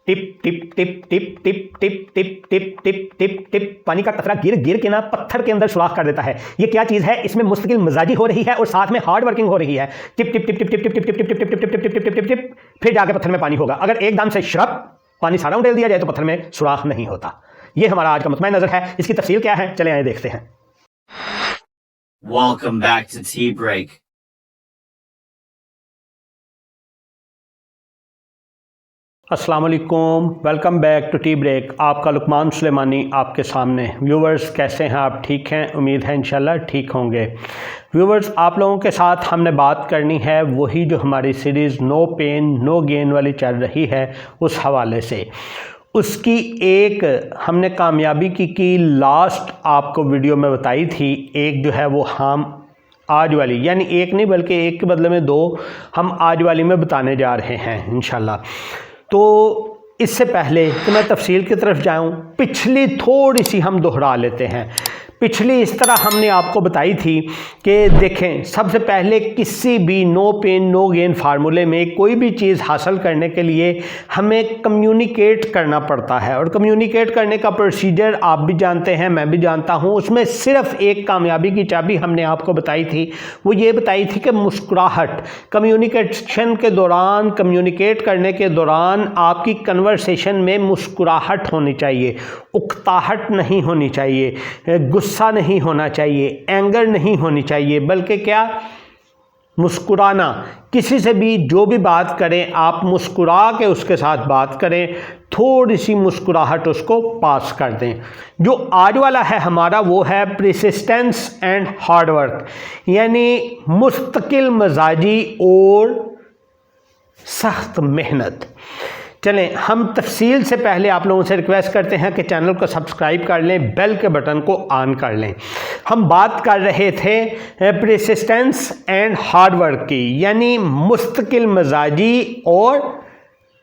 Tip tip tip tip tip tip tip tip tip tip tip पानी का कतरा गिर गिर के ना पत्थर के अंदर सुराख कर देता है। ये क्या चीज़ है? इसमें मुस्तकिल मिजाजी हो रही है और साथ में हार्ड वर्किंग हो रही है। Tip tip tip tip tip tip tip tip tip tip tip tip tip tip tip tip फिर जाके पत्थर में पानी होगा। अगर एकदम से शरप पानी सारा उड़ेल दिया जाए तो पत्थर में सुराख नहीं होता। ये हमारा आज का मुतमईन नजर है। इसकी तफसील क्या है, चले आए देखते हैं। Welcome back to Tea Break. अस्सलाम वालेकुम, welcome back to tea break. आपका लुकमान सुलेमानी आपके सामने। व्यूवर्स कैसे हैं आप? ठीक हैं? उम्मीद है इंशाल्लाह ठीक होंगे। व्यूवर्स, आप लोगों के साथ हमने बात करनी है वही जो हमारी series no pain no gain वाली चल रही है, उस हवाले से उसकी एक हमने कामयाबी की लास्ट आपको वीडियो में बताई थी। एक जो है वो हम आज वाली, यानी एक नहीं बल्कि एक के बदले में दो हम आज वाली में बताने जा रहे हैं इंशाल्लाह। तो इससे पहले कि मैं तफसील की तरफ जाऊं, पिछली थोड़ी सी हम दोहरा लेते हैं। पिछली इस तरह हमने आपको बताई थी कि देखें, सबसे पहले किसी भी नो पेन नो गेन फार्मूले में कोई भी चीज़ हासिल करने के लिए हमें कम्युनिकेट करना पड़ता है, और कम्युनिकेट करने का प्रोसीजर आप भी जानते हैं, मैं भी जानता हूं। उसमें सिर्फ एक कामयाबी की चाबी हमने आपको बताई थी, वो ये बताई थी कि मुस्कुराहट। कम्युनिकेशन के दौरान, कम्युनिकेट करने के दौरान आपकी कन्वर्सेशन में मुस्कुराहट होनी चाहिए, उकताहट नहीं होनी चाहिए, गुस्सा नहीं होना चाहिए, एंगर नहीं होनी चाहिए, बल्कि क्या, मुस्कुराना। किसी से भी जो भी बात करें आप मुस्कुरा के उसके साथ बात करें, थोड़ी सी मुस्कुराहट उसको पास कर दें। जो आज वाला है हमारा वो है परसिस्टेंस एंड हार्ड वर्क, यानी मुस्तकिल मिजाजी और सख्त मेहनत। चलें, हम तफसील से पहले आप लोगों से रिक्वेस्ट करते हैं कि चैनल को सब्सक्राइब कर लें, बेल के बटन को ऑन कर लें। हम बात कर रहे थे परसिस्टेंस एंड हार्ड वर्क की, यानी मुस्तकिल मिजाजी और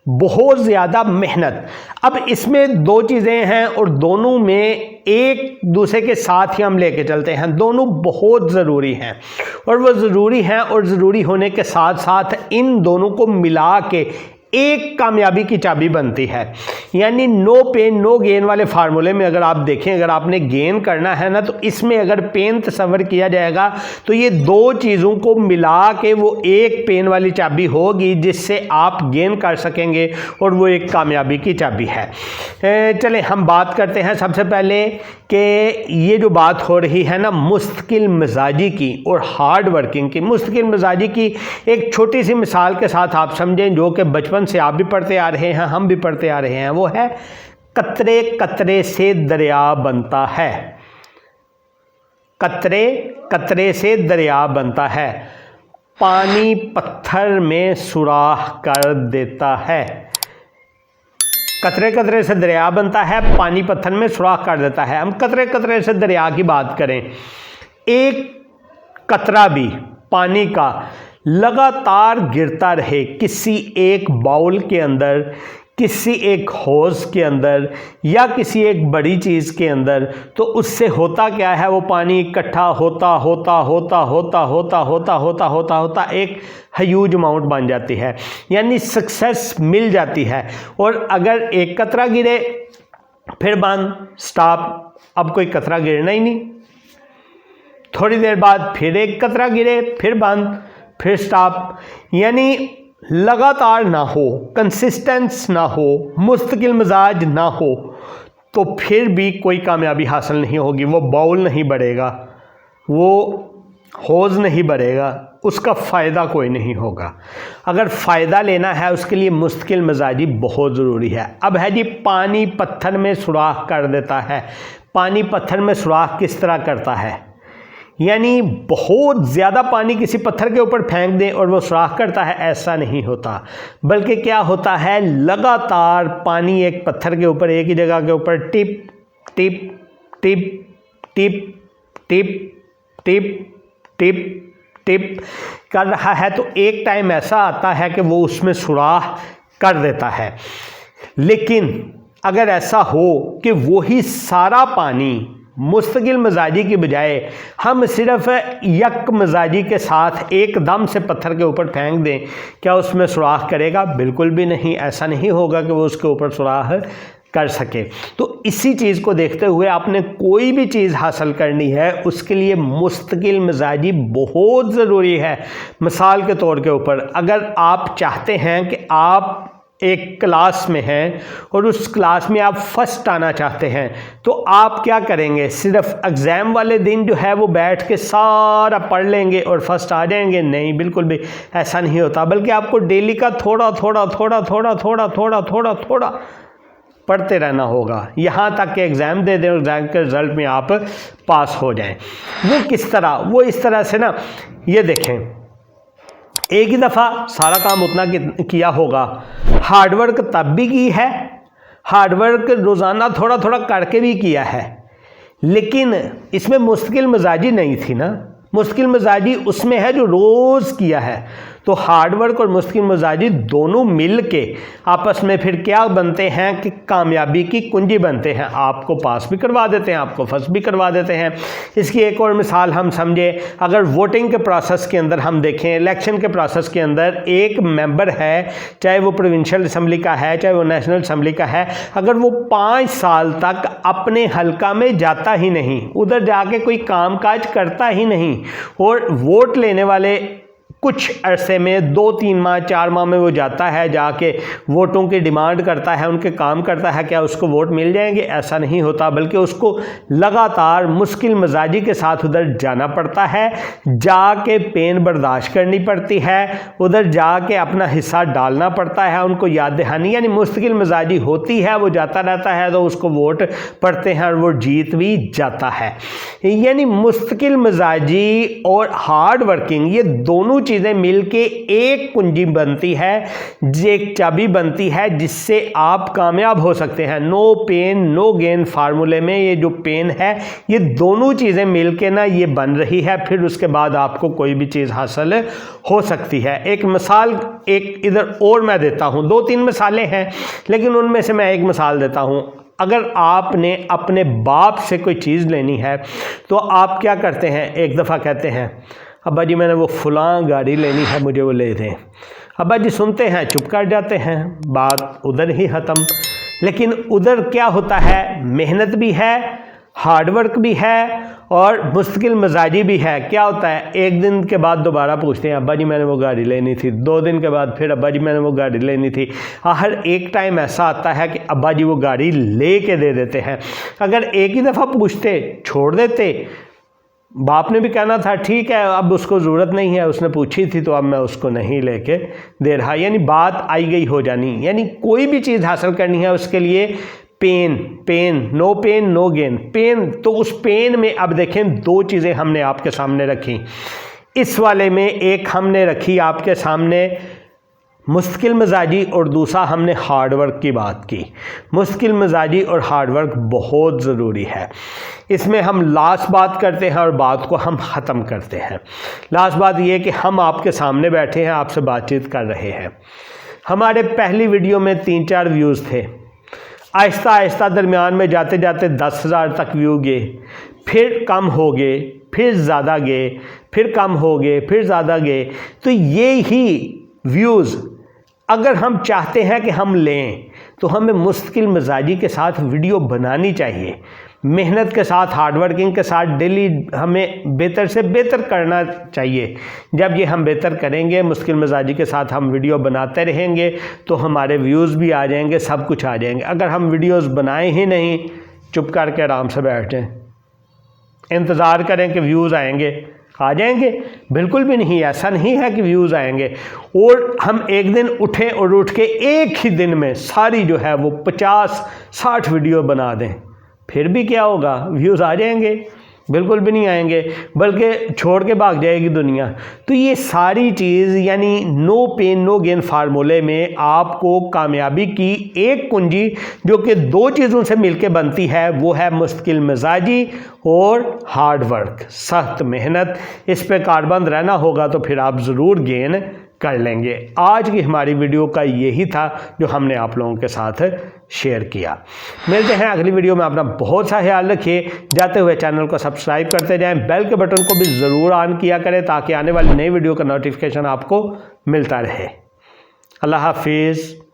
बहुत ज़्यादा मेहनत। अब इसमें दो चीज़ें हैं और दोनों में एक दूसरे के साथ ही हम लेके चलते हैं। दोनों बहुत ज़रूरी हैं और वो ज़रूरी हैं, और ज़रूरी होने के साथ साथ इन दोनों को मिला के एक कामयाबी की चाबी बनती है। यानी नो पेन नो गेन वाले फार्मूले में अगर आप देखें, अगर आपने गेन करना है ना, तो इसमें अगर पेन तस्वर किया जाएगा तो ये दो चीज़ों को मिला के वो एक पेन वाली चाबी होगी जिससे आप गेन कर सकेंगे, और वो एक कामयाबी की चाबी है। चलें, हम बात करते हैं सबसे पहले कि ये जो बात हो रही है ना मुस्तकिल मिजाजी की और हार्ड वर्किंग की। मुस्तकिल मिजाजी की एक छोटी सी मिसाल के साथ आप समझें, जो कि बचपन से आप भी पढ़ते आ रहे हैं, हम भी पढ़ते आ रहे हैं। वो है कतरे कतरे से दरिया बनता है। कतरे कतरे से दरिया बनता है, पानी पत्थर में सुराख कर देता है। कतरे कतरे से दरिया बनता है, पानी पत्थर में सुराख कर देता है। हम कतरे कतरे से दरिया की बात करें, एक कतरा भी पानी का लगातार गिरता रहे किसी एक बाउल के अंदर, किसी एक हौज के अंदर या किसी एक बड़ी चीज़ के अंदर, तो उससे होता क्या है, वो पानी इकट्ठा होता होता होता होता होता होता होता होता होता एक ह्यूज अमाउंट बन जाती है, यानी सक्सेस मिल जाती है। और अगर एक कतरा गिरे फिर बंद, स्टॉप, अब कोई कतरा गिरना ही नहीं। थोड़ी देर बाद फिर एक कतरा गिरे, फिर बंद, फिर स्टॉप। यानी लगातार ना हो, कंसिस्टेंस ना हो, मुस्तकिल मिजाज ना हो, तो फिर भी कोई कामयाबी हासिल नहीं होगी। वो बाउल नहीं बढ़ेगा, वो हौज नहीं बढ़ेगा, उसका फ़ायदा कोई नहीं होगा। अगर फ़ायदा लेना है उसके लिए मुस्तकिल मिजाजी बहुत ज़रूरी है। अब है जी, पानी पत्थर में सुराख कर देता है। पानी पत्थर में सुराख किस तरह करता है? यानी बहुत ज़्यादा पानी किसी पत्थर के ऊपर फेंक दें और वो सुराख करता है, ऐसा नहीं होता। बल्कि क्या होता है, लगातार पानी एक पत्थर के ऊपर, एक ही जगह के ऊपर tip tip tip tip tip tip tip tip कर रहा है, तो एक टाइम ऐसा आता है कि वो उसमें सुराख कर देता है। लेकिन अगर ऐसा हो कि वही सारा पानी मुस्तकिल मिजाजी की बजाय हम सिर्फ यक मिजाजी के साथ एकदम से पत्थर के ऊपर फेंक दें, क्या उसमें सुराख करेगा? बिल्कुल भी नहीं। ऐसा नहीं होगा कि वो उसके ऊपर सुराख कर सके। तो इसी चीज़ को देखते हुए आपने कोई भी चीज़ हासिल करनी है उसके लिए मुस्तकिल मिजाजी बहुत ज़रूरी है। मिसाल के तौर के ऊपर अगर आप चाहते हैं कि आप एक क्लास में हैं और उस क्लास में आप फर्स्ट आना चाहते हैं, तो आप क्या करेंगे? सिर्फ एग्ज़ाम वाले दिन जो है वो बैठ के सारा पढ़ लेंगे और फर्स्ट आ जाएंगे? नहीं, बिल्कुल भी ऐसा नहीं होता। बल्कि आपको डेली का थोड़ा थोड़ा थोड़ा थोड़ा थोड़ा थोड़ा थोड़ा थोड़ा पढ़ते रहना होगा, यहाँ तक कि एग्ज़ाम दे दें और एग्ज़ाम के रिज़ल्ट में आप पास हो जाएं। वो किस तरह? वो इस तरह से ना, ये देखें, एक ही दफ़ा सारा काम उतना किया होगा, हार्डवर्क तब भी की है, हार्डवर्क रोज़ाना थोड़ा थोड़ा करके भी किया है, लेकिन इसमें मुश्किल मिजाजी नहीं थी ना। मुश्किल मिजाजी उसमें है जो रोज़ किया है। तो हार्डवर्क और मुश्किल मिजाजी दोनों मिल के आपस में फिर क्या बनते हैं कि कामयाबी की कुंजी बनते हैं। आपको पास भी करवा देते हैं, आपको फर्स्ट भी करवा देते हैं। इसकी एक और मिसाल हम समझे, अगर वोटिंग के प्रोसेस के अंदर हम देखें, इलेक्शन के प्रोसेस के अंदर एक मेंबर है, चाहे वो प्रोविंशियल असम्बली का है, चाहे वो नेशनल असम्बली का है, अगर वो 5 साल तक अपने हलका में जाता ही नहीं, उधर जाके कोई काम काज करता ही नहीं, और वोट लेने वाले कुछ अरसे में 2-3 माह 4 माह में वो जाता है, जाके वोटों की डिमांड करता है, उनके काम करता है, क्या उसको वोट मिल जाएंगे? ऐसा नहीं होता, बल्कि उसको लगातार मुश्किल मिजाजी के साथ उधर जाना पड़ता है, जाके पेन बर्दाश्त करनी पड़ती है, उधर जाके अपना हिस्सा डालना पड़ता है, उनको याद दहानी, यानी मुश्किल मिजाजी होती है, वो जाता रहता है तो उसको वोट पड़ते हैं और वो जीत भी जाता है। यानी मुश्किल मिजाजी और हार्ड वर्किंग, ये दोनों चीज़ें मिलके एक कुंजी बनती है, एक चाबी बनती है जिससे आप कामयाब हो सकते हैं। नो पेन नो गेन फार्मूले में ये जो पेन है, ये दोनों चीज़ें मिलके ना ये बन रही है, फिर उसके बाद आपको कोई भी चीज़ हासिल हो सकती है। एक मिसाल एक इधर और मैं देता हूँ, 2-3 मिसालें हैं, लेकिन उनमें से मैं एक मिसाल देता हूँ। अगर आपने अपने बाप से कोई चीज़ लेनी है तो आप क्या करते हैं? एक दफ़ा कहते हैं, अब्बा जी मैंने वो फ़लाँ गाड़ी लेनी है, मुझे वो ले दें। अब्बा जी सुनते हैं, चुप कर जाते हैं, बात उधर ही ख़त्म। लेकिन उधर क्या होता है? मेहनत भी है, हार्डवर्क भी है और मुश्किल मिजाजी भी है। क्या होता है? एक दिन के बाद दोबारा पूछते हैं, अब्बा जी मैंने वो गाड़ी लेनी थी। 2 दिन के बाद फिर, अब्बा जी मैंने वो गाड़ी लेनी थी। हर एक टाइम ऐसा आता है कि अब्बा जी वो गाड़ी ले के दे देते हैं। अगर एक ही दफ़ा पूछते, छोड़ देते, बाप ने भी कहना था ठीक है अब उसको ज़रूरत नहीं है, उसने पूछी थी तो अब मैं उसको नहीं लेके दे रहा, यानी बात आई गई हो जानी। यानी कोई भी चीज़ हासिल करनी है उसके लिए पेन नो गेन। पेन, तो उस पेन में अब देखें 2 चीज़ें हमने आपके सामने रखी। इस वाले में एक हमने रखी आपके सामने मुश्किल मिजाजी और दूसरा हमने हार्डवर्क की बात की। मुश्किल मिजाजी और हार्डवर्क बहुत ज़रूरी है। इसमें हम लास्ट बात करते हैं और बात को हम ख़त्म करते हैं। लास्ट बात ये कि हम आपके सामने बैठे हैं, आपसे बातचीत कर रहे हैं। हमारे पहली वीडियो में 3-4 व्यूज़ थे, आहिस्ता आहिस्ता दरमियान में जाते जाते 10,000 तक व्यू गए, फिर कम हो गए, फिर ज़्यादा गए, फिर कम हो गए, फिर ज़्यादा गए। तो ये ही व्यूज़ अगर हम चाहते हैं कि हम लें तो हमें मुश्किल मिजाजी के साथ वीडियो बनानी चाहिए, मेहनत के साथ, हार्डवर्किंग के साथ डेली हमें बेहतर से बेहतर करना चाहिए। जब ये हम बेहतर करेंगे, मुश्किल मिजाजी के साथ हम वीडियो बनाते रहेंगे तो हमारे व्यूज़ भी आ जाएंगे, सब कुछ आ जाएंगे। अगर हम वीडियोस बनाएं ही नहीं, चुप करके आराम से बैठ जाएं, इंतज़ार करें कि व्यूज़ आएंगे, आ जाएंगे? बिल्कुल भी नहीं। ऐसा नहीं है कि व्यूज़ आएंगे और हम एक दिन उठें और उठ के एक ही दिन में सारी जो है वो 50-60 वीडियो बना दें, फिर भी क्या होगा? व्यूज़ आ जाएंगे? बिल्कुल भी नहीं आएंगे, बल्कि छोड़ के भाग जाएगी दुनिया। तो ये सारी चीज़ यानी नो पेन नो गेन फार्मूले में आपको कामयाबी की एक कुंजी जो कि 2 चीज़ों से मिलके बनती है, वो है मुश्किल मिजाजी और हार्ड वर्क, सख्त मेहनत। इस पे कारबंद रहना होगा तो फिर आप ज़रूर गेन कर लेंगे। आज की हमारी वीडियो का यही था जो हमने आप लोगों के साथ शेयर किया। मिलते हैं अगली वीडियो में। अपना बहुत सा ख्याल रखिए। जाते हुए चैनल को सब्सक्राइब करते जाएं, बेल के बटन को भी ज़रूर ऑन किया करें ताकि आने वाली नई वीडियो का नोटिफिकेशन आपको मिलता रहे। अल्लाह हाफिज़।